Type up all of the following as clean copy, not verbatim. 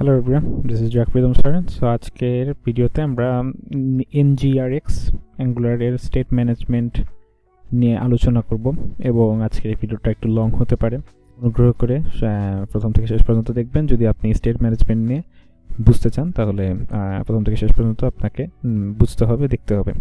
Hello everyone, this is Jack Pritham sir. So আজকের ভিডিওতে আমরা NGRX Angular এর স্টেট ম্যানেজমেন্ট নিয়ে আলোচনা করব এবং আজকের এই ভিডিওটা একটু লং হতে পারে। অনুগ্রহ করে প্রথম থেকে শেষ পর্যন্ত দেখবেন। যদি আপনি স্টেট ম্যানেজমেন্ট নিয়ে বুঝতে চান তাহলে প্রথম থেকে শেষ পর্যন্ত আপনাকে বুঝতে হবে, দেখতে হবে।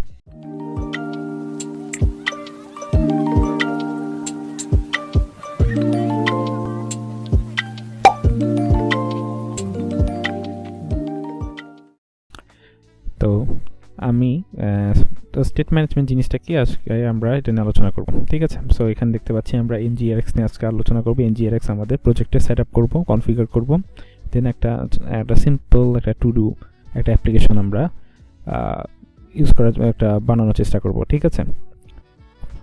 তো আমি স্টেট ম্যানেজমেন্ট জিনিসটা কি আজকে আমরা এটা নিয়ে আলোচনা করব, ঠিক আছে? সো এখানে দেখতে পাচ্ছি আমরা NGRX নিয়ে আজকে আলোচনা করব। NGRX আমাদের প্রজেক্টে সেট আপ করবো, কনফিগার করব, দেন একটা সিম্পল একটা টু ডু একটা অ্যাপ্লিকেশন আমরা ইউজ করার একটা বানানোর চেষ্টা করব, ঠিক আছে?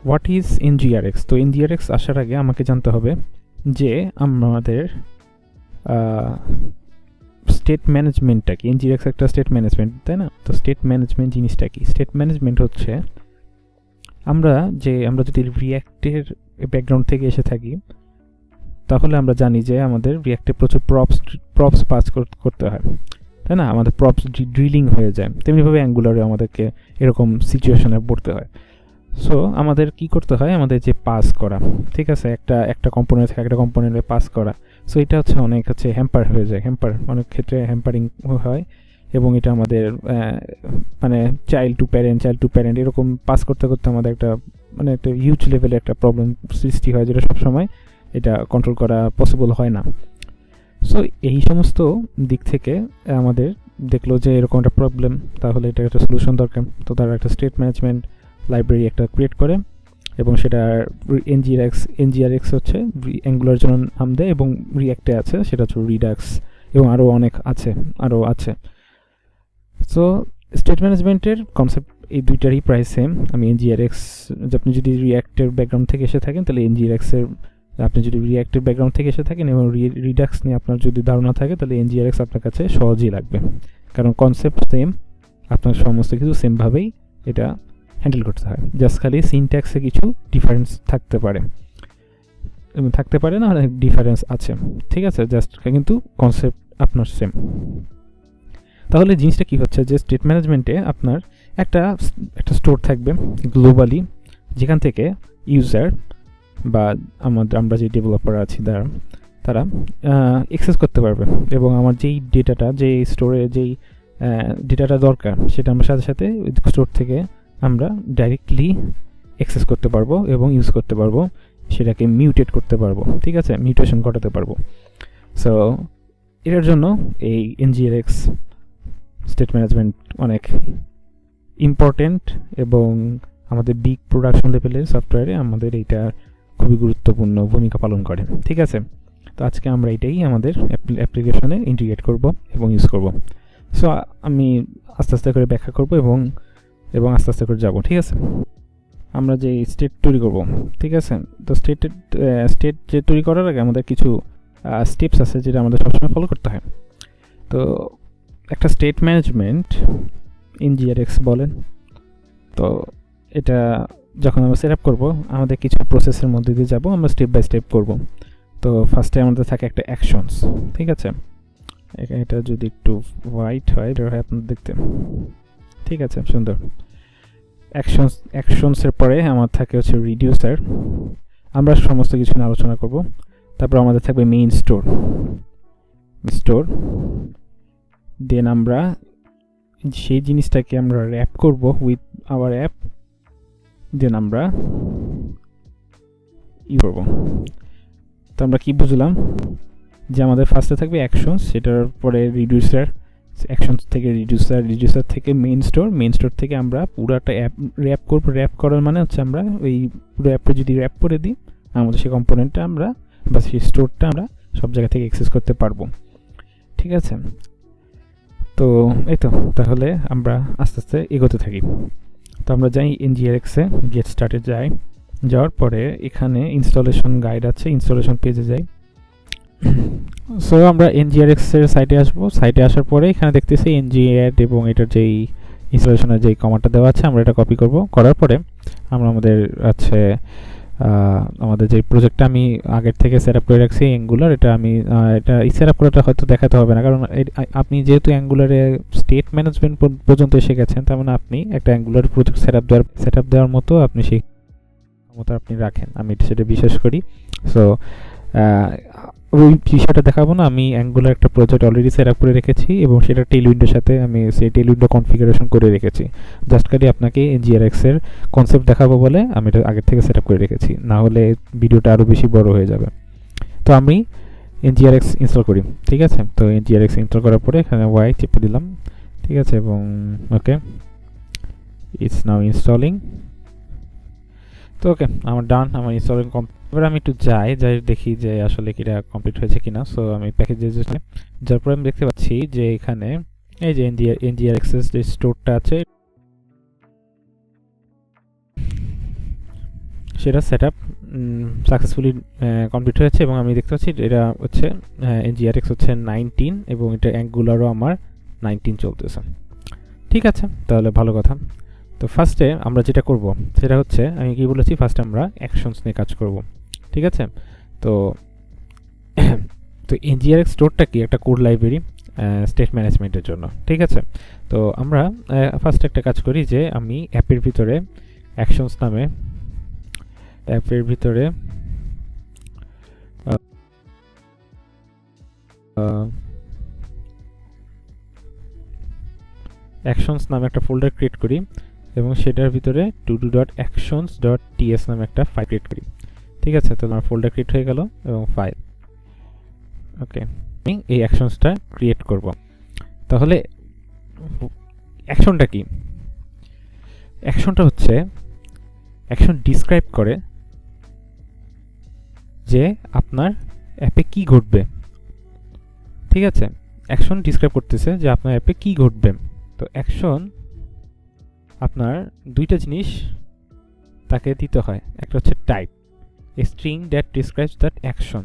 What is NGRX? তো NGRX আসার আগে আমাকে জানতে হবে যে আমাদের স্টেট ম্যানেজমেন্টটা কি। NGRX একটা স্টেট ম্যানেজমেন্ট, তাই না? তো স্টেট ম্যানেজমেন্ট জিনিসটা কি? স্টেট ম্যানেজমেন্ট হচ্ছে আমরা যদি রিঅ্যাক্টের ব্যাকগ্রাউন্ড থেকে এসে থাকি তাহলে আমরা জানি যে আমাদের রিঅ্যাক্টে প্রচুর প্রপস পাস করতে হয়, তাই না? আমাদের প্রপস ড্রিলিং হয়ে যায়। তেমনিভাবে অ্যাঙ্গুলারে আমাদেরকে এরকম সিচুয়েশনে পড়তে হয়। সো আমাদের কি করতে হয়? আমাদের যে পাস করা, ঠিক আছে, একটা কম্পোনেন্ট থেকে একটা কম্পোনেন্টে পাস করা। সো এটা অনেক হ্যাম্পার হয়ে যায়, অনেক ক্ষেত্রে হ্যাম্পারিং হয় এবং এটা আমাদের মানে চাইল্ড টু প্যারেন্ট এরকম পাস করতে আমাদের একটা হিউজ লেভেলে একটা প্রবলেম সৃষ্টি হয়, যেটা সবসময় এটা কন্ট্রোল করা পসিবল হয় না। সো এই সমস্ত দিক থেকে আমাদের দেখলো যে এরকম একটা প্রবলেম, তাহলে এটা একটা সলিউশন দরকার। তো তারা একটা স্টেট ম্যানেজমেন্ট লাইব্রেরি একটা ক্রিয়েট করে এবং সেটা NGRX হচ্ছে অ্যাঙ্গুলার জন্য নাম দেয় এবং রিঅ্যাক্টে আছে সেটা হচ্ছে রিডাক্স এবং আরও অনেক আছে। সো স্টেট ম্যানেজমেন্টের কনসেপ্ট এই দুইটারই প্রায় সেম। আমি NGRX, আপনি যদি রিঅ্যাক্টের ব্যাকগ্রাউন্ড থেকে এসে থাকেন তাহলে NGRXের, আপনি যদি রিঅ্যাক্টের ব্যাকগ্রাউন্ড থেকে এসে থাকেন এবং রিডাক্স নিয়ে আপনার যদি ধারণা থাকে তাহলে NGRX আপনার কাছে সহজেই লাগবে, কারণ কনসেপ্ট সেম, আপনার সমস্ত কিছু সেমভাবেই এটা হ্যান্ডেল করতে হয়। জাস্ট খালি সিনট্যাক্সে কিছু ডিফারেন্স থাকতে পারে না, অনেক ডিফারেন্স আছে, ঠিক আছে? জাস্ট কিন্তু কনসেপ্ট আপনার সেম। তাহলে জিনিসটা কি হচ্ছে যে স্টেট ম্যানেজমেন্টে আপনার একটা স্টোর থাকবে গ্লোবালি, যেখান থেকে ইউজার বা আমরা যে ডেভেলপার আছি তারা অ্যাক্সেস করতে পারবে এবং আমার যেই ডেটাটা, যে স্টোরে যেই ডেটাটা দরকার সেটা আমরা সাথে সাথে স্টোর থেকে আমরা ডাইরেক্টলি অ্যাক্সেস করতে পারবো এবং ইউজ করতে পারবো, সেটাকে মিউটেট করতে পারবো, ঠিক আছে? মিউটেশন ঘটাতে পারবো। সো এটার জন্য এই NGRX স্টেট ম্যানেজমেন্ট অনেক ইম্পর্টেন্ট এবং আমাদের বিগ প্রোডাকশন লেভেলের সফটওয়্যারে আমাদের এইটা খুবই গুরুত্বপূর্ণ ভূমিকা পালন করে, ঠিক আছে? তো আজকে আমরা এটাই আমাদের অ্যাপ্লিকেশনে ইন্টিগ্রেট করব এবং ইউজ করব। সো আমি আস্তে আস্তে করে ব্যাখ্যা করব এবং আস্তে আস্তে করে যাব, ঠিক আছে? আমরা যে স্টেট তৈরি করব, ঠিক আছে? তো স্টেট যে তৈরি করার আগে আমাদের কিছু স্টেপস আছে যেটা আমাদের সবসময় ফলো করতে হয়। তো একটা স্টেট ম্যানেজমেন্ট NGRX বলেন, তো এটা যখন আমরা সেট আপ করবো আমাদের কিছু প্রসেসের মধ্যে দিয়ে যাব, আমরা স্টেপ বাই স্টেপ করব। তো ফার্স্টে আমাদের থাকে একটা অ্যাকশনস, ঠিক আছে? এটা যদি একটু হোয়াইট হয় এটা হয় আপনার দেখতে, ঠিক আছে? সুন্দর। অ্যাকশনসের পরে আমার থাকে হচ্ছে রিডিউসার, আমরা সমস্ত কিছু নিয়ে আলোচনা করব। তারপর আমাদের থাকবে মেইন স্টোর, দেন আমরা সেই জিনিসটাকে আমরা র্যাপ করব উইথ আওয়ার অ্যাপ, দেন আমরা করব। তো আমরা কি বুঝলাম যে আমাদের ফার্স্টে থাকবে অ্যাকশনস, সেটার পরে রিডিউসার, অ্যাকশনস থেকে রিডিউসার থেকে মেইন স্টোর থেকে আমরা পুরোটা অ্যাপ র্যাপ করব। র্যাপ করার মানে হচ্ছে আমরা ওই পুরো অ্যাপটা যদি র্যাপ করে দিই আমাদের সেই কম্পোনেন্টটা আমরা বা সেই স্টোরটা আমরা সব জায়গা থেকে অ্যাক্সেস করতে পারবো, ঠিক আছে? তো এই তো, তাহলে আমরা আস্তে আস্তে এগোতে থাকি। তো আমরা যাই NGRX-এ, গেট স্টার্টে যাওয়ার পরে এখানে ইনস্টলেশন গাইড আছে, ইনস্টলেশন পেজে যাই। সো আমরা NGRX-এর সাইটে আসবো। সাইটে আসার পরে এখানে দেখতেছি NGAdd এবং এটার যেই ইনস্টলেশনের যেই কমান্ডটা দেওয়া আছে আমরা এটা কপি করব। করার পরে আমরা আমাদের আছে আমাদের যে প্রজেক্টটা আমি আগের থেকে সেট আপ করে রাখছি অ্যাঙ্গুলার, এটা আমি এটা এই সেট আপ করাটা হয়তো দেখাতে হবে না, কারণ আপনি যেহেতু অ্যাঙ্গুলারে স্টেট ম্যানেজমেন্ট পর্যন্ত এসে গেছেন, তার মানে আপনি একটা অ্যাঙ্গুলার প্রজেক্ট সেট আপ দেওয়ার মতো আপনি সেই ক্ষমতা আপনি রাখেন, আমি সেটা বিশ্বাস করি। সো ওই বিষয়টা দেখাবো না, আমি অ্যাঙ্গুলার একটা প্রজেক্ট অলরেডি সেট আপ করে রেখেছি এবং সেটা টেল উইন্ডোর সাথে আমি সেই টেল উইন্ডো কনফিগারেশন করে রেখেছি। জাস্ট খালি আপনাকে NGRX এর কনসেপ্ট দেখাবো বলে আমি এটা আগের থেকে সেট আপ করে রেখেছি, না হলে ভিডিওটা আরও বেশি বড় হয়ে যাবে। তো আমি NGRX ইনস্টল করি, ঠিক আছে। তো NGRX ইনস্টল করার পরে এখানে ওয়াই চেপে দিলাম, ঠিক আছে, এবং ওকে, ইটস নাও ইনস্টলিং। তো ওকে, আমার ডান, আমার ইনস্টলিং কমপ্লিট। এবার আমি একটু যাই দেখি যে আসলে কিটা কমপ্লিট হয়েছে কিনা। সো আমি প্যাকেজে যার পরে আমি দেখতে পাচ্ছি যে এখানে এই যে NGRX যে স্টোরটা আছে সেটা সেট আপ সাকসেসফুলি কমপ্লিট হয়েছে এবং আমি দেখতে পাচ্ছি এটা হচ্ছে NGRX হচ্ছে 19 এবং এটা অ্যাঙ্গুলারও আমার 19 চলতেছে। ঠিক আছে, তাহলে ভালো কথা। তো ফার্স্টে আমরা যেটা করব সেটা হচ্ছে, আমি কি বলেছি, ফার্স্টে আমরা অ্যাকশনস নিয়ে কাজ করব, ঠিক আছে। তো তো NGRX স্টোরটা কি একটা কোড লাইব্রেরি স্টেট ম্যানেজমেন্টের জন্য, ঠিক আছে। তো আমরা ফার্স্ট একটা কাজ করি যে আমি অ্যাপের ভিতরে অ্যাকশনস নামে অ্যাপের ভিতরে অ্যাকশনস নামে একটা ফোল্ডার ক্রিয়েট করি এবং সেটার ভিতরে todo.actions.ts নামে একটা ফাইল ক্রিয়েট করি, ঠিক আছে। তো আমার ফোল্ডার ক্রিয়েট হয়ে গেল এবং ফাইল, ওকে। আমি এই অ্যাকশনসটা ক্রিয়েট করব। তাহলে অ্যাকশনটা কি? অ্যাকশনটা হচ্ছে অ্যাকশন ডিসক্রাইব করে যে আপনার অ্যাপে কি ঘটবে, ঠিক আছে। অ্যাকশন ডিসক্রাইব করতেছে যে আপনার অ্যাপে কি ঘটবে। তো অ্যাকশন আপনার দুইটা জিনিস তাকে দিতে হয়, একটা হচ্ছে type, a string that describes that action,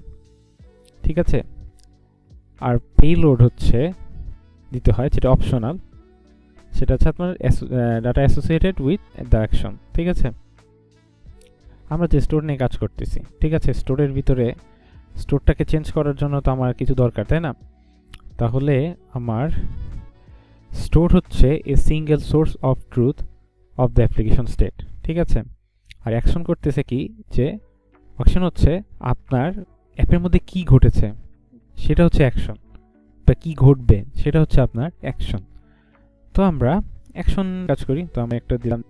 ঠিক আছে। আর পেলোড হচ্ছে দিতে হয়, যেটা অপশনাল, সেটা হচ্ছে আপনার data associated with the action, ঠিক আছে। আমরা যে স্টোর নিয়ে কাজ করতেছি, ঠিক আছে, স্টোরের ভিতরে স্টোরটাকে চেঞ্জ করার জন্য তো আমার কিছু দরকার, তাই না? তাহলে আমার স্টোর হচ্ছে a single source of truth of the application state, ঠিক আছে। আর অ্যাকশন করতেছে কি, যে অ্যাকশন হচ্ছে আপনার অ্যাপের মধ্যে কি ঘটেছে সেটা হচ্ছে অ্যাকশন, বা কি ঘটবে সেটা হচ্ছে আপনার অ্যাকশন। তো আমরা অ্যাকশন কাজ করি। তো আমরা একটা দিলাম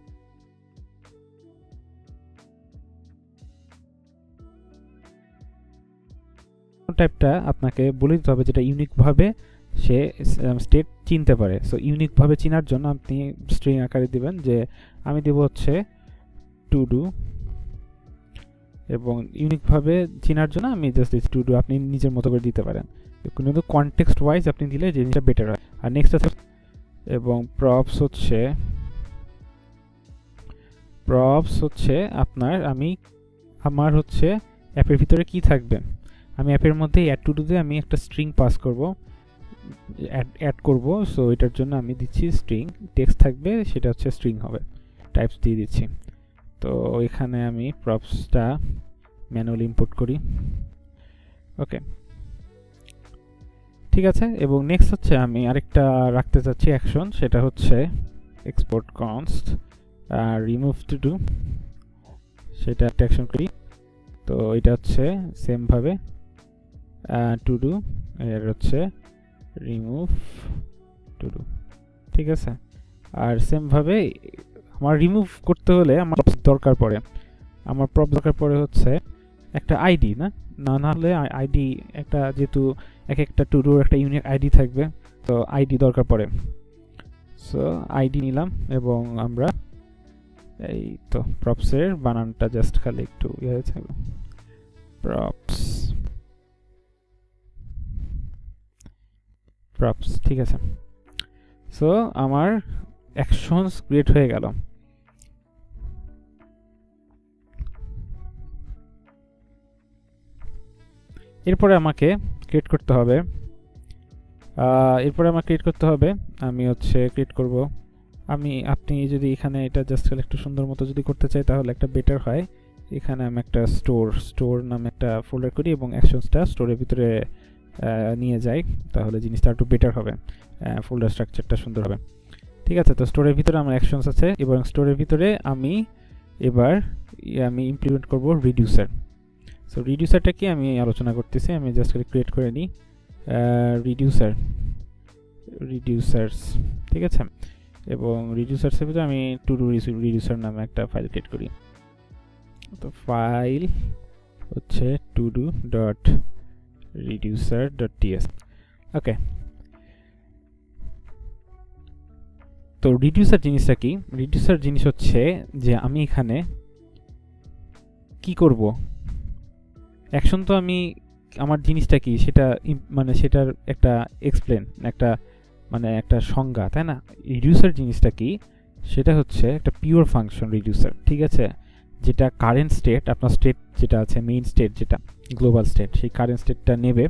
টাইপটা আপনাকে বলে দিতে হবে, যেটা ইউনিকভাবে সে স্টেট চিনতে পারে। সো ইউনিকভাবে চেনার জন্য আপনি স্ট্রিং আকারে দিবেন, যে আমি দেব হচ্ছে টু ডু, এবং ইউনিকভাবে চেনার জন্য আমি জাস্ট টু ডু আপনি নিজের মতো করে দিতে পারেন, কিন্তু কনটেক্সট ওয়াইজ আপনি দিলে জিনিসটা বেটার হয়। আর নেক্সট আছে, এবং প্রপস হচ্ছে আপনার আমার হচ্ছে অ্যাপের ভিতরে কি থাকবে। আমি অ্যাপের মধ্যে অ্যাড টু ডুতে আমি একটা স্ট্রিং পাস করব, অ্যাড করব। সো এটার জন্য আমি দিচ্ছি স্ট্রিং, টেক্সট থাকবে, সেটা হচ্ছে স্ট্রিং হবে, টাইপস দিয়ে দিচ্ছি। তো এখানে আমি প্রপসটা ম্যানুয়ালি ইম্পোর্ট করি, ওকে, ঠিক আছে। এবং নেক্সট হচ্ছে আমি আরেকটা রাখতে চাচ্ছি অ্যাকশন, সেটা হচ্ছে export const remove to do, সেটা একটা অ্যাকশন করি। তো এটা হচ্ছে সেম ভাবে টু ডু, এর হচ্ছে রিমুভ টু ডু, ঠিক আছে। আর সেম ভাবে আমার রিমুভ করতে হলে আমার দরকার পড়ে, আমার প্রপ দরকার পড়ে হচ্ছে একটা আইডি, না হলে আইডি একটা, যেহেতু এক একটা টু ডুর একটা ইউনিক আইডি থাকবে, তো আইডি দরকার পড়ে। সো আইডি নিলাম এবং আমরা এই তো প্রপসের বানানটা জাস্ট খালি একটু ইয়ে থাকবে, প্রপস, ঠিক আছে। সো আমার অ্যাকশনস ক্রিয়েট হয়ে গেল। এরপরে আমাকে ক্রিয়েট করতে হবে আমি হচ্ছে ক্রিয়েট করব, আপনি যদি এখানে এটা জাস্ট একটু সুন্দর মতো যদি করতে চাই তাহলে একটা বেটার হয়, এখানে আমি একটা স্টোর নামে একটা ফোল্ডার করি এবং অ্যাকশনসটা স্টোরের ভিতরে নিয়ে যাই, তাহলে জিনিসটা একটু বেটার হবে, ফোল্ডার স্ট্রাকচারটা সুন্দর হবে। ঠিক আছে, তো স্টোরের ভিতরে আমার অ্যাকশনস আছে এবং স্টোরের ভিতরে আমি এবার ইমপ্লিমেন্ট করব রিডিউসার। সো রিডিউসারটা কি আমি আলোচনা করতেছি, আমি জাস্ট ক্রিয়েট করে নিই রিডিউসার্স। ঠিক আছে, এবং রিডিউসার্সের ভিতরে আমি টু ডু রিডিউসার নামে একটা ফাইল ক্রিয়েট করি। তো ফাইল হচ্ছে to do dot reducer dot ts। ওকে, তো রিডিউসার জিনিসটা কি? রিডিউসার জিনিস হচ্ছে যে আমি এখানে কি করব, অ্যাকশন তো আমি আমার জিনিসটা কি সেটা মানে সেটার একটা এক্সপ্লেন, একটা মানে একটা সংজ্ঞা, তাই না? রিডিউসার জিনিসটা কি সেটা হচ্ছে একটা পিওর ফাংশন রিডিউসার। ঠিক আছে, যেটা কারেন্ট স্টেট, আপনার স্টেট যেটা আছে মেইন স্টেট যেটা গ্লোবাল স্টেট, সেই কারেন্ট স্টেটটা নেবে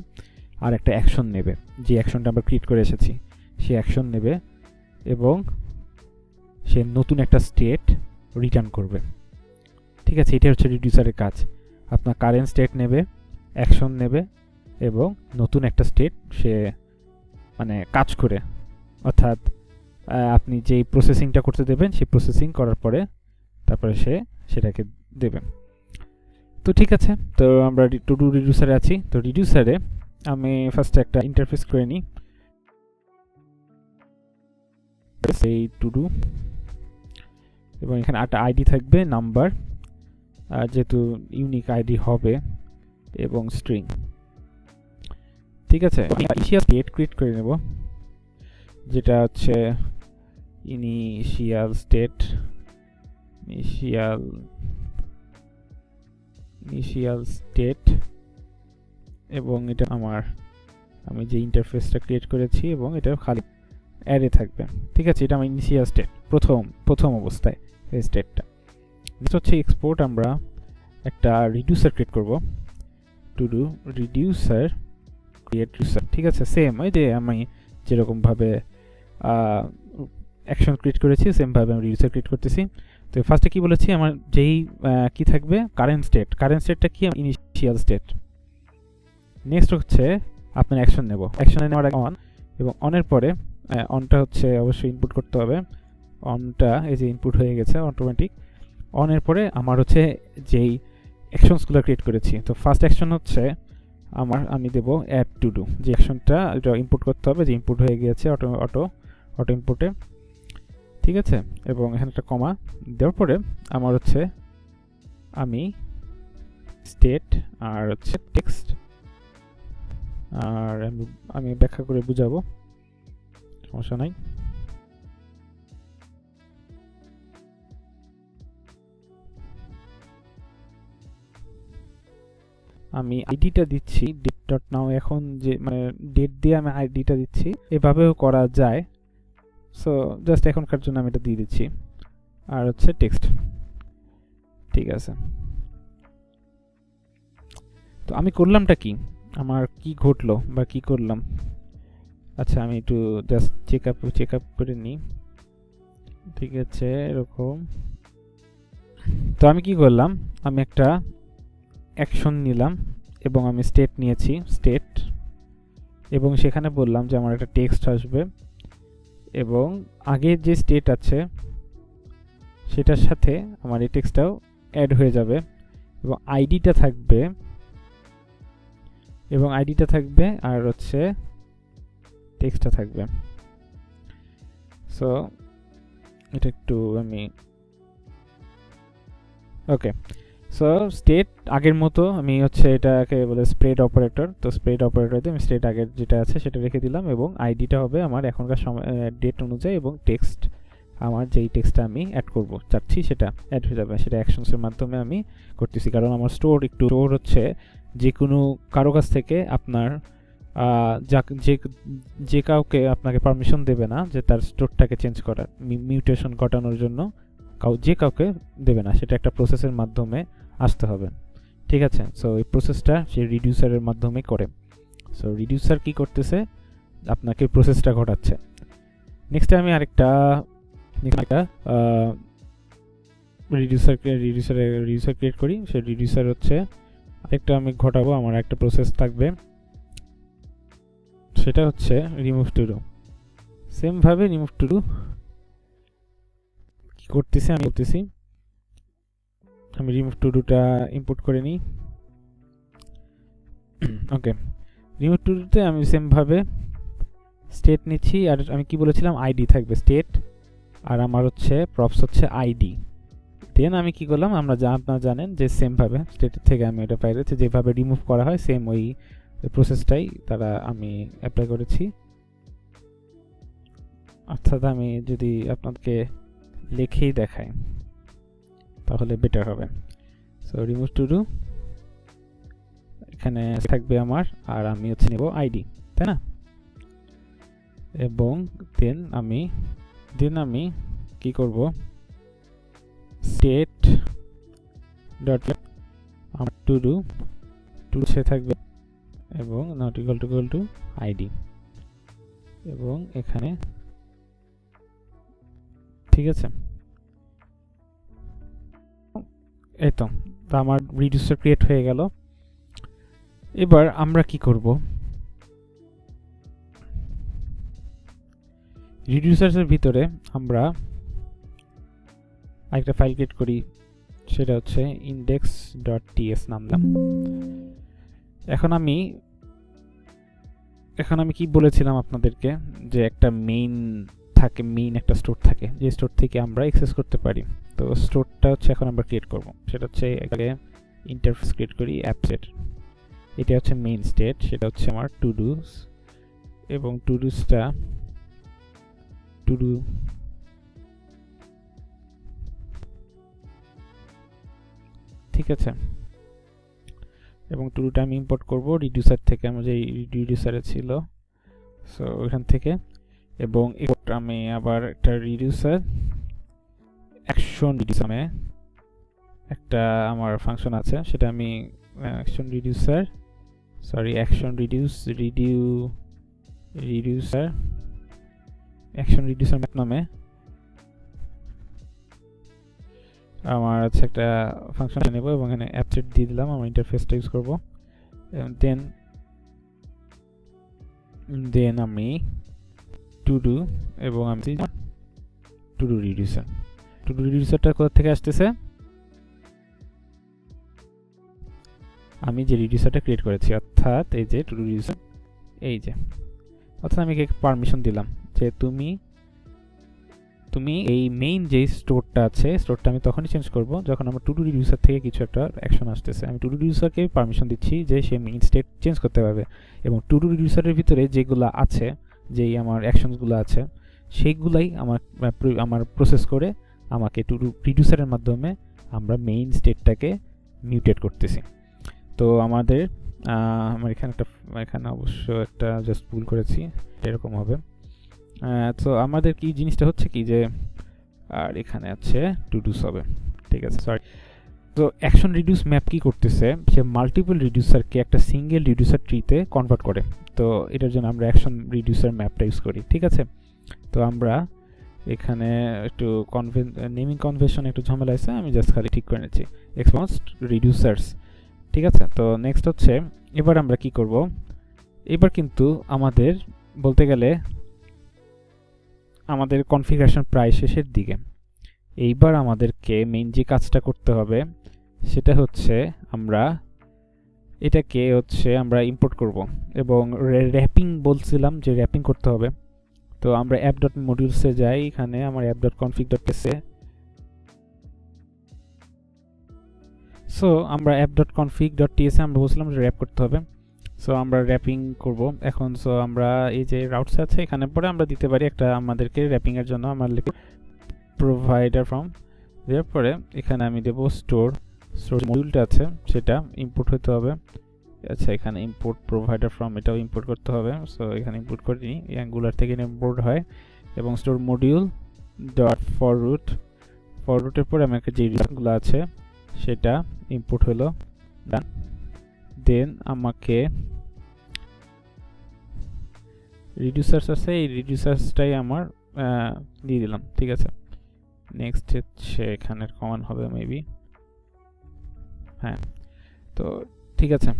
আর একটা অ্যাকশন নেবে, যে অ্যাকশনটা আমরা ক্রিয়েট করে এসেছি সেই অ্যাকশন নেবে এবং সে নতুন একটা স্টেট রিটার্ন করবে। ঠিক আছে, এটা হচ্ছে রিডিউসারের কাজ। আপনার কারেন্ট স্টেট নেবে, অ্যাকশন নেবে এবং নতুন একটা স্টেট সে মানে কাজ করে, অর্থাৎ আপনি যেই প্রসেসিংটা করতে দেবেন সেই প্রসেসিং করার পরে তারপরে সে সেটাকে দেবে। তো ঠিক আছে, তো আমরা টু ডু রিডিউসারে আছি। তো রিডিউসারে আমি ফার্স্টে একটা ইন্টারফেস করে নিই, সেই টু ডু, এবং এখানে একটা আইডি থাকবে নাম্বার, যেহেতু ইউনিক আইডি হবে, এবং স্ট্রিং। ঠিক আছে, ইনিশিয়াল স্টেট ক্রিয়েট করে নেব, যেটা হচ্ছে ইনিশিয়াল স্টেট, এবং এটা আমি যে ইন্টারফেসটা ক্রিয়েট করেছি এবং এটা খালি অ্যারে থাকবে। ঠিক আছে, এটা আমার ইনিশিয়াল স্টেট, প্রথম অবস্থায় এই স্টেটটা। নেক্সট হচ্ছে এক্সপোর্ট, আমরা একটা রিডিউসার ক্রিয়েট করব, to do reducer create reducer. ঠিক আছে, সেম ওই যে আমি যেরকমভাবে অ্যাকশন ক্রিয়েট করেছি সেমভাবে আমি রিডিউসার ক্রিয়েট করতেছি। তো ফার্স্টে কি বলেছি, আমার যেই কি থাকবে কারেন্ট স্টেটটা কি ইনিশিয়াল স্টেট। নেক্সট হচ্ছে আপনার অ্যাকশন নেব, অ্যাকশনে নেওয়ার আগে অন, এবং অনের পরে অনটা হচ্ছে অবশ্যই ইনপুট করতে হবে। অনটা এই যে ইনপুট হয়ে গেছে অটোমেটিক। অনের পরে আমার হচ্ছে যেই অ্যাকশনসগুলো ক্রিয়েট করেছি, তো ফার্স্ট অ্যাকশন হচ্ছে আমি দেব অ্যাড টু ডু, যে অ্যাকশনটা এটা ইনপুট করতে হবে, যে ইনপুট হয়ে গিয়েছে অটো ইনপুটে। ঠিক আছে, এবং এখানে একটা কমা দেওয়ার পরে আমার হচ্ছে আমি স্টেট আর হচ্ছে টেক্সট, আর আমি ব্যাখ্যা করে বুঝাবো, সমস্যা নাই। আমি আইডিটা দিচ্ছি ডেট ডট নাও, এখন যে মানে ডেট দিয়ে আমি আইডিটা দিচ্ছি, এভাবেও করা যায়। সো জাস্ট এখনকার জন্য আমি এটা দিয়ে দিচ্ছি, আর হচ্ছে টেক্সট। ঠিক আছে, তো আমি করলামটা কি, আমার কি ঘটলো বা কি করলাম, আচ্ছা আমি একটু জাস্ট চেক আপ করে নিই। ঠিক আছে, এরকম। তো আমি কি করলাম, আমি একটা অ্যাকশন নিলাম এবং আমি স্টেট নিয়েছি, এবং সেখানে বললাম যে আমার একটা টেক্সট আসবে এবং আগের যে স্টেট আছে সেটার সাথে আমার এই টেক্সটটাও অ্যাড হয়ে যাবে এবং আইডিটা থাকবে আর হচ্ছে টেক্সটটা থাকবে। সো এটা একটু আমি ওকে, সো স্টেট আগের মতো আমি হচ্ছে এটাকে বলে স্প্রেড অপারেটর। তো স্প্রেড অপারেটর দিয়ে আমি স্টেট আগের যেটা আছে সেটা রেখে দিলাম এবং আইডিটা হবে আমার এখনকার সময় ডেট অনুযায়ী, এবং টেক্সট আমার যেই টেক্সটটা আমি অ্যাড করব চাচ্ছি সেটা অ্যাড হয়ে যাবে। সেটা অ্যাকশনসের মাধ্যমে আমি করতেছি, কারণ আমার স্টোর হচ্ছে যে কোনো কারো কাছ থেকে আপনার যে কাউকে আপনাকে পারমিশন দেবে না যে তার স্টোরটাকে চেঞ্জ করার, মিউটেশন ঘটানোর জন্য যে কাউকে দেবে না, সেটা একটা প্রসেসের মাধ্যমে আসতে হবে। ঠিক আছে, সো এই প্রসেসটা সেই রিডিউসারের মাধ্যমে করে। সো রিডিউসার কি করতেছে, আপনাকে প্রসেসটা ঘটাচ্ছে। নেক্সট আমি আরেকটা রিডিউসার ক্রিয়েট করি। সেই রিডিউসার হচ্ছে আরেকটা আমি ঘটাবো, আমার একটা প্রসেস থাকবে, সেটা হচ্ছে রিমুভ টু ডু। সেম ভাবে রিমুভ টু ডু কি করতেছি আমি রিমুভ টু ডুটা ইম্পোর্ট করে নিই। ওকে, রিমুভ টু ডুতে আমি সেম ভাবে স্টেট নিচ্ছি, আর আমি কি বলেছিলাম আইডি থাকবে স্টেট, আর আমার হচ্ছে প্রপস হচ্ছে আইডি। দেন আমি কি করলাম, আপনারা জানেন যে সেম ভাবে স্টেটের থেকে আমি এটা পাইরেছি, যেভাবে রিমুভ করা হয় সেম ওই প্রসেসটাই আমি অ্যাপ্লাই করেছি। অর্থাৎ আমি যদি আপনাদেরকে লিখেই দেখাই তাহলে বেটার হবে। সো রিমুভ টু ডু এখানে থাকবে আমার, আর আমি হচ্ছে নেব আইডি, তাই না? এবং দেন আমি কি করব, স্টেট ডট আমার টু ডু সে থাকবে এবং নট ইকুয়াল টু আইডি, এবং এখানে ঠিক আছে। এই তো আমার রিডিউসার ক্রিয়েট হয়ে গেল। এবার আমরা কি করব, রিডিউসারের ভিতরে আমরা একটা ফাইল ক্রিয়েট করি, সেটা হচ্ছে index.ts নাম দিলাম। এখন আমি কি বলেছিলাম আপনাদেরকে, যে একটা মেইন একটা স্টোর থাকে, যে স্টোর থেকে আমরা অ্যাক্সেস করতে পারি। তো স্টোরটা হচ্ছে এখন আমরা ক্রিয়েট করব, সেটা হচ্ছে আগে ইন্টারফেস ক্রিয়েট করি অ্যাপসেট। এটা হচ্ছে মেইন স্টেট, সেটা হচ্ছে আমার টু ডুস, এবং টু ডু ঠিক আছে। এবং টু ডুটা আমি ইম্পোর্ট করব রিডিউসার থেকে, আমার যে রিডিউসারে ছিল, সো ওখান থেকে। এবং আমি আবার একটা রিডিউসার অ্যাকশন রিডিউসার নামে একটা আমার ফাংশন আছে, সেটা আমি অ্যাকশন রিডিউসার ম্যাপ নামে আমার আছে একটা ফাংশন নেব, এবং এখানে অ্যাপসেট দিয়ে দিলাম, আমার ইন্টারফেসটা ইউজ করব। দেন আমি টু ডু, এবং আমি টু ডু রিডিউসারটা কোথা থেকে আসতেছে, আমি যে রিডিউসারটা ক্রিয়েট করেছি, অর্থাৎ এই যে টু ডু রিডিউসার, এই যে, অর্থাৎ আমি পারমিশন দিলাম যে তুমি এই মেইন যে স্টোরটা আছে, স্টোরটা আমি তখনই চেঞ্জ করব যখন আমার টু ডু রিডিউসার থেকে কিছু একটা অ্যাকশন আসতেছে। আমি টু ডু রিডিউসারকে পারমিশন দিচ্ছি যে সে মেইন স্টেট চেঞ্জ করতে পারবে, এবং টু ডু রিডিউসারের ভিতরে যেগুলো আছে, যেই আমার অ্যাকশনসগুলো আছে, সেইগুলাই আমার প্রসেস করে আমাকে টু ডু রিডিউসারের মাধ্যমে আমরা মেইন স্টেটটাকে মিউটেট করতেছি। তো আমার এখানে অবশ্য একটা জাস্ট ভুল করেছি, এরকম হবে। তো আমাদের কি জিনিসটা হচ্ছে কি, যে আর এখানে আছে টু ডুস হবে, ঠিক আছে, সরি। তো অ্যাকশন রিডিউস ম্যাপ কি করতেছে, সে মাল্টিপল রিডিউসারকে একটা সিঙ্গেল রিডিউসার ট্রিতে কনভার্ট করে। তো এটার জন্য আমরা অ্যাকশন রিডিউসার ম্যাপটা ইউজ করি, ঠিক আছে। তো আমরা এখানে একটু নেমিং কনভেনশন একটু ঝামেলা আছে, আমি জাস্ট খালি ঠিক করে নিচ্ছি, এক্সপোজড রিডিউসার্স, ঠিক আছে। তো নেক্সট হচ্ছে, এবার আমরা কি করব, এবার কিন্তু আমাদের বলতে গেলে আমাদের কনফিগারেশন প্রায় শেষের দিকে। এইবার আমাদেরকে মেইন যে কাজটা করতে হবে, সেটা হচ্ছে আমরা ইম্পোর্ট করব, এবং র্যাপিং বলছিলাম যে র্যাপিং করতে হবে। তো আমরা app.modules-এ যাই, এখানে আমার app.config.ts-এ, সো আমরা app.config.ts-এ আমরা বলছিলাম যে র্যাপ করতে হবে। সো আমরা র্যাপিং করব এখন। সো আমরা এই যে রাউটস আছে, এখানে পরে আমরা দিতে পারি একটা, আমাদেরকে র্যাপিং এর জন্য আমরা লিখব প্রোভাইডার ফ্রম, দেওয়ার পরে এখানে আমি দেব স্টোর মডিউলটা আছে সেটা ইম্পোর্ট হতে হবে। আচ্ছা, এখানে ইম্পোর্ট প্রোভাইডার ফ্রম, এটাও ইম্পোর্ট করতে হবে। সো এখানে ইম্পোর্ট করে নিই, অ্যাঙ্গুলার থেকে ইম্পোর্ট হয়, এবং স্টোর মডিউল ডট ফর রুটের পরে আমার যে রিলেশনগুলো আছে সেটা ইম্পোর্ট হলো, ডান। দেন আমাকে রিডিউসার্স আছে, এই রিডিউসার্সটাই আমার দিয়ে দিলাম, ঠিক আছে। নেক্সট হচ্ছে এখানের কমন হবে মেবি, হ্যাঁ। তো ঠিক আছে,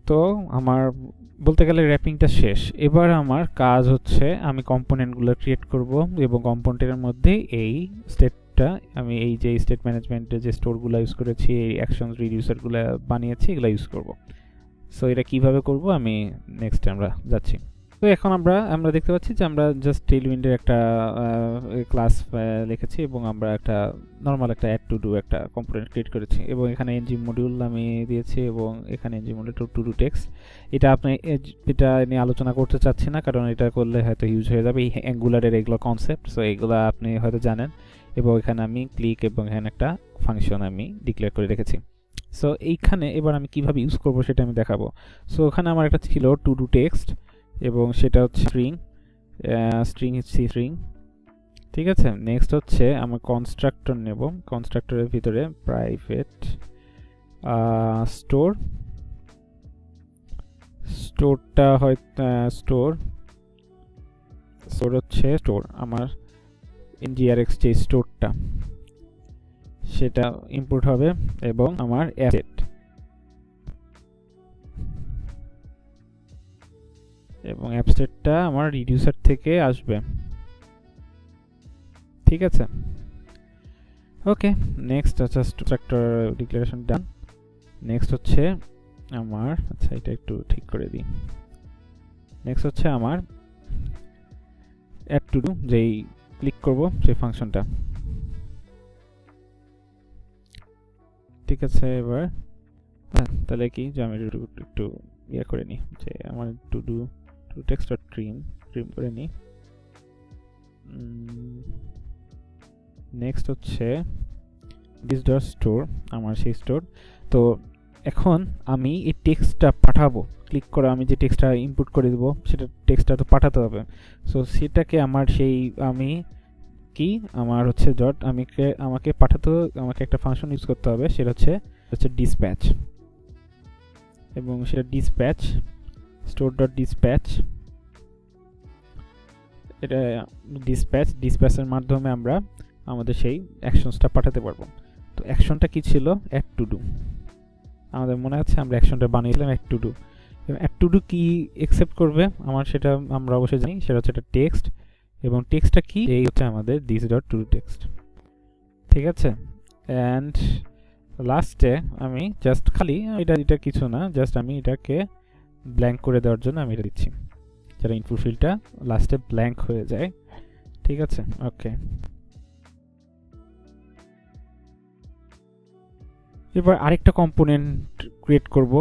তো আমার বলতে গেলে র্যাপিংটা শেষ। এবার আমার কাজ হচ্ছে আমি কম্পোনেন্টগুলো ক্রিয়েট করব এবং কম্পোনেন্টের মধ্যে এই স্টেটটা আমি এই যে স্টেট ম্যানেজমেন্টের যে স্টোরগুলো ইউজ করেছি, এই অ্যাকশনস রিডিউসারগুলো বানিয়েছি, এগুলো ইউজ করব। সো এটা কিভাবে করব আমি নেক্সট আমরা যাচ্ছি। তো এখন আমরা দেখতে পাচ্ছি যে আমরা জাস্ট টেইলউইন্ডের একটা ক্লাস লিখেছি এবং আমরা একটা নর্মাল একটা অ্যাড টু ডু একটা কম্পোনেন্ট ক্রিয়েট করেছি এবং এখানে এনজি মডিউল আমি দিয়েছি এবং এখানে NG module to do text. এটা এটা নিয়ে আলোচনা করতে চাচ্ছি না, কারণ এটা করলে হয়তো ইউজ হয়ে যাবে এই অ্যাঙ্গুলারের এগুলো কনসেপ্ট, সো এগুলো আপনি হয়তো জানেন। এবং এখানে আমি ক্লিক এবং এখানে একটা ফাংশন আমি ডিক্লেয়ার করে রেখেছি। সো এইখানে এবার আমি কিভাবে ইউজ করব সেটা আমি দেখাবো। সো ওখানে আমার একটা ছিল টু ডু টেক্সট এবং সেটা হচ্ছে স্ট্রিং, ঠিক আছে। নেক্সট হচ্ছে আমার কনস্ট্রাক্টর নেব, কনস্ট্রাক্টরের ভিতরে প্রাইভেট স্টোরটা হয় স্টোর হচ্ছে স্টোর আমার ngrx যে স্টোরটা সেটা ইম্পোর্ট হবে এবং আমার অ্যাসেট এবং অ্যাপস্টেটটা আমার রিডিউসার থেকে আসবে, ঠিক আছে। ওকে, নেক্সট হচ্ছে স্ট্রাকচার ডিক্লারেশন ডান। নেক্সট হচ্ছে আমার, আচ্ছা এটা একটু ঠিক করে দিই। নেক্সট হচ্ছে আমার অ্যাড টু ডু, যেই ক্লিক করব সেই ফাংশনটা, ঠিক আছে। এবার তাহলে কি যে আমি একটু ইয়ে করে নিই, যে আমার two do text dot trim করে নিই। নেক্সট হচ্ছে দিস ডট স্টোর, আমার সেই স্টোর। তো এখন আমি এই টেক্সটটা পাঠাবো, ক্লিক করে আমি যে টেক্সটটা ইনপুট করে দেবো সেটা টেক্সটটা তো পাঠাতে হবে। সো সেটাকে আমার আমার হচ্ছে আমাকে পাঠাতে, আমাকে একটা ফাংশন ইউজ করতে হবে, সেটা হচ্ছে ডিসপ্যাচ এবং সেটা স্টোর ডট ডিসপ্যাচ, এটা ডিসপ্যাচের মাধ্যমে আমরা আমাদের সেই অ্যাকশনসটা পাঠাতে পারবো। তো অ্যাকশনটা কি ছিল? Add to do. আমাদের মনে আছে আমরা অ্যাকশনটা বানিয়েছিলাম add to do. Add to do কি অ্যাকসেপ্ট করবে আমার, সেটা আমরা অবশ্যই জানি, সেটা হচ্ছে একটা টেক্সট এবং টেক্সটটা কি, এই হচ্ছে আমাদের this dot two do text, ঠিক আছে। অ্যান্ড লাস্টে আমি জাস্ট খালি এটা কিছু না, জাস্ট আমি এটাকে ব্ল্যাঙ্ক করে দেওয়ার জন্য আমি এটা দিচ্ছি, যারা ইনপুট ফিল্ডটা লাস্টে ব্ল্যাঙ্ক হয়ে যায়, ঠিক আছে। ওকে, এবার আরেকটা কম্পোনেন্ট ক্রিয়েট করব,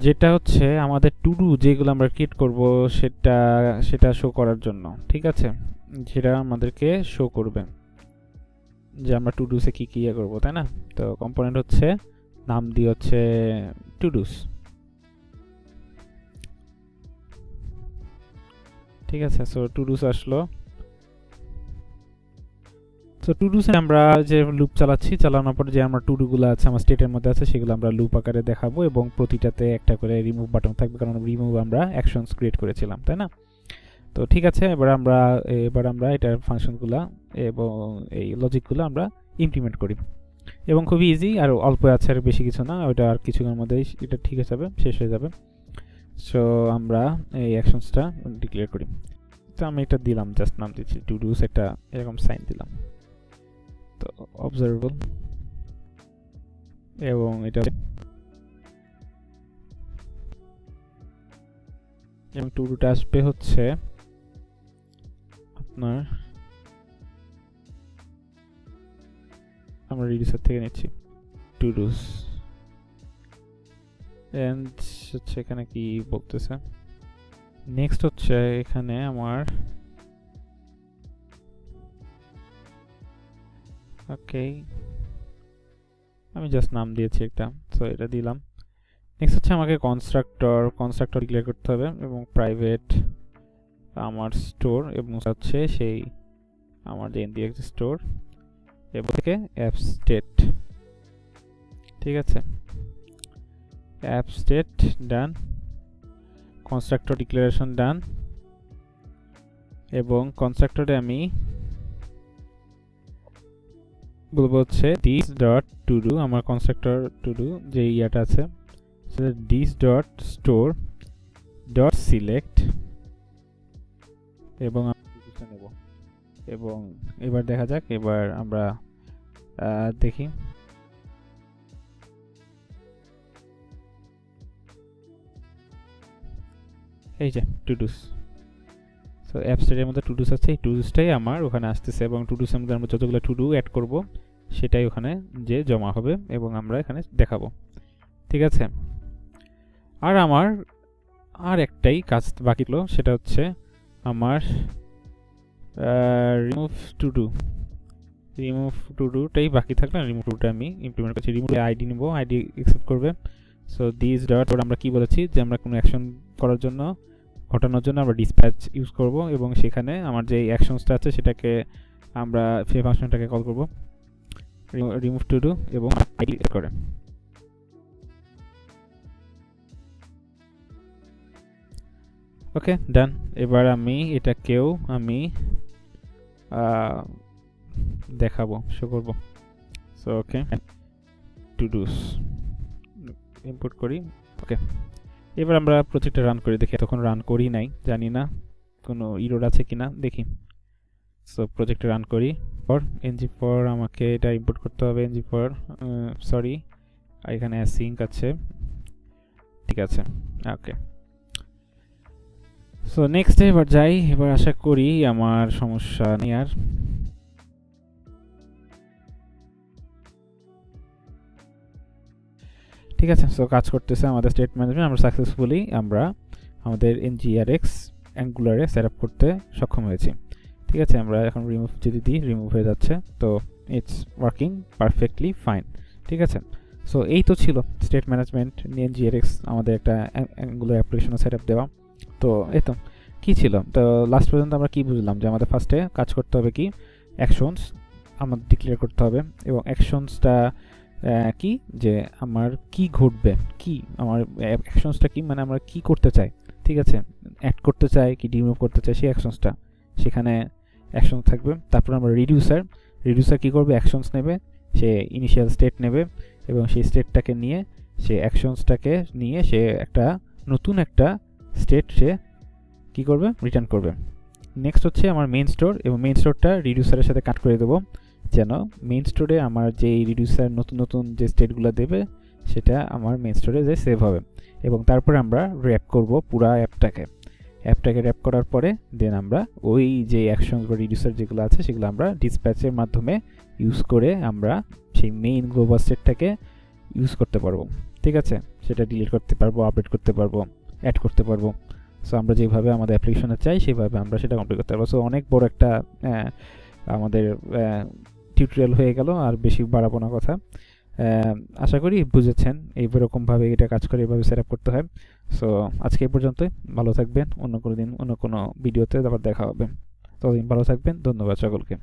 যেটা হচ্ছে আমাদের টু ডু যেগুলো আমরা ক্রিয়েট করব সেটা শো করার জন্য, ঠিক আছে। সেটা আমাদেরকে শো করবে যে আমরা টু ডুসে কি কি করব, তাই না। তো কম্পোনেন্ট হচ্ছে নাম দিয়ে হচ্ছে টু ডুস, ঠিক আছে। সো টু ডুস আসলো। সো টু ডুসে আমরা যে লুপ চালানোর পর যে আমরা টু ডুগুলো আছে আমার স্টেটের মধ্যে আছে সেগুলো আমরা লুপ আকারে দেখাবো এবং প্রতিটাতে একটা করে রিমুভ বাটন থাকবে, কারণ রিমুভ আমরা অ্যাকশনস ক্রিয়েট করেছিলাম, তাই না। তো ঠিক আছে, এবার আমরা এটার ফাংশনগুলো এবং এই লজিকগুলো আমরা ইমপ্লিমেন্ট করি এবং খুবই ইজি, আর অল্প আছে, আর বেশি কিছু না, ওইটা আর কিছুক্ষণের মধ্যেই এটা ঠিক হয়ে যাবে, শেষ হয়ে যাবে। সো আমরা এই অ্যাকশনসটা ডিক্লেয়ার করি। তো আমি এটা দিলাম, জাস্ট নাম দিচ্ছি টু ডুস, একটা এরকম সাইন দিলাম, তো অবজারভেবল, এবং এটা এবং টু ডুটা আসবে হচ্ছে আপনার, আমরা রিডিউসার থেকে নিচ্ছি টু ডুস, এন্ড হচ্ছে এখানে কি বলতেছে। নেক্সট হচ্ছে এখানে আমার ওকে, আমি জাস্ট নাম দিয়েছি একটা, সো এটা দিলাম। নেক্সট হচ্ছে আমাকে কনস্ট্রাক্টর ডিক্লেয়ার করতে হবে এবং প্রাইভেট আমার স্টোর এবং হচ্ছে সেই আমার যে npx স্টোর এবং থেকে অ্যাপ স্টেট, ঠিক আছে। অ্যাপ স্টেট ডান, কনস্ট্রাক্টর ডিক্লারেশন ডান, এবং কনস্ট্রাক্টরে আমি বলবো হচ্ছে দিস ডট টু ডু, আমার কনস্ট্রাক্টর টু ডু যে ইয়াটা আছে সেটা this dot store dot select, এবং নেব। এবং এবার দেখা যাক, এবার আমরা দেখি এই যে টুডুস। সো অ্যাপ স্টোরের মধ্যে টুডুস আছে, এই টুডুসটাই আমার ওখানে আসতেছে, এবং টুডুসের মধ্যে আমরা যতগুলো টুডু অ্যাড করব সেটাই ওখানে যে জমা হবে এবং আমরা এখানে দেখাবো। ঠিক আছে, আর আমার আর একটাই কাজ বাকি ছিল, সেটা হচ্ছে আমার রিমুভ টুডুটাই বাকি থাকলো। রিমুভ টুডুটা আমি ইমপ্লিমেন্ট করছি। রিমুভ আইডি নিব, আইডি অ্যাকসেপ্ট করবে। সো দিস ডট আমরা কি বলেছি যে আমরা কোনো অ্যাকশন করার জন্য, ঘটানোর জন্য আমরা ডিসপ্যাচ ইউজ করব, এবং সেখানে আমার যে অ্যাকশনসটা আছে সেটাকে আমরা সেই ফাংশনটাকে কল করব রিমুভ টুডু এবং আইডি করে। ওকে ডান। এবার আমি এটাকেও আমি দেখাবো, শো করব। সো ওকে টুডুস ইনপুট করি। ওকে, এবার আমরা প্রজেক্টটা রান করে দেখি। তখন রান করি নাই, জানি না কোনো ইরোর আছে কিনা, দেখি। সো প্রজেক্টটা রান করি। ফর ng4 আমাকে এটা ইম্পোর্ট করতে হবে, ng4 সরি এখানে সিঙ্ক আছে, ঠিক আছে। ওকে, সো নেক্সট এবার যাই। এবার আশা করি আমার সমস্যা নেই আর। ঠিক আছে, সো কাজ করতেছে আমাদের স্টেট ম্যানেজমেন্ট। আমরা সাকসেসফুলি আমরা আমাদের NGRX অ্যাঙ্গুলারে সেট আপ করতে সক্ষম হয়েছি। ঠিক আছে, আমরা এখন রিমুভ যদি দিই, রিমুভ হয়ে যাচ্ছে। তো ইটস ওয়ার্কিং পারফেক্টলি ফাইন। ঠিক আছে, সো এই তো ছিল স্টেট ম্যানেজমেন্ট NGRX আমাদের একটা অ্যাঙ্গুলার অ্যাপ্লিকেশনে সেট আপ দেওয়া। তো এই তো কী ছিল, তো লাস্ট পর্যন্ত আমরা কি বুঝলাম যে আমাদের ফার্স্টে কাজ করতে হবে কি, অ্যাকশনস আমাদের ডিক্লেয়ার করতে হবে, এবং অ্যাকশনসটা কি যে আমার কি ঘটবে, কি আমার অ্যাকশনসটা কি, মানে আমরা কি করতে চাই। ঠিক আছে, অ্যাড করতে চাই কি রিমুভ করতে চাই, সেই অ্যাকশনসটা সেখানে অ্যাকশন থাকবে। তারপর আমরা রিডিউসার কি করবে, অ্যাকশনস নেবে, সে ইনিশিয়াল স্টেট নেবে, এবং সেই স্টেটটাকে নিয়ে সে অ্যাকশনসটাকে নিয়ে সে একটা নতুন একটা স্টেট সে কি করবে, রিটার্ন করবে। নেক্সট হচ্ছে আমার মেইন স্টোর, এবং মেইন স্টোরটা রিডিউসারের সাথে কাট করে দেবো, যেন মেইন স্টোরে আমার যে রিডিউসার নতুন নতুন যে স্টেটগুলো দেবে সেটা আমার মেইন স্টোরে যে সেভ হবে। এবং তারপরে আমরা র্যাপ করব পুরা অ্যাপটাকে র্যাপ করার পরে দেন আমরা ওই যে অ্যাকশনস বা রিডিউসার যেগুলো আছে সেগুলো আমরা ডিসপ্যাচের মাধ্যমে ইউজ করে আমরা সেই মেইন গ্লোবাল স্টেটটাকে ইউজ করতে পারবো। ঠিক আছে, সেটা ডিলিট করতে পারবো, আপডেট করতে পারবো, অ্যাড করতে পারবো। সো আমরা যেভাবে আমাদের অ্যাপ্লিকেশনে চাই সেভাবে আমরা সেটা কমপ্লিট করতে পারবো। সো অনেক বড় একটা আমাদের টিউটোরিয়াল হয়ে গেল, আর বেশি বাড়াবো না কথা। আশা করি বুঝেছেন এইরকমভাবে এটা কাজ করে, এভাবে সেট আপ করতে হয়। সো আজকে এই পর্যন্তই, ভালো থাকবেন। অন্য কোনো দিন অন্য কোনো ভিডিওতে আবার দেখা হবে। ততদিন ভালো থাকবেন, ধন্যবাদ সকলকে।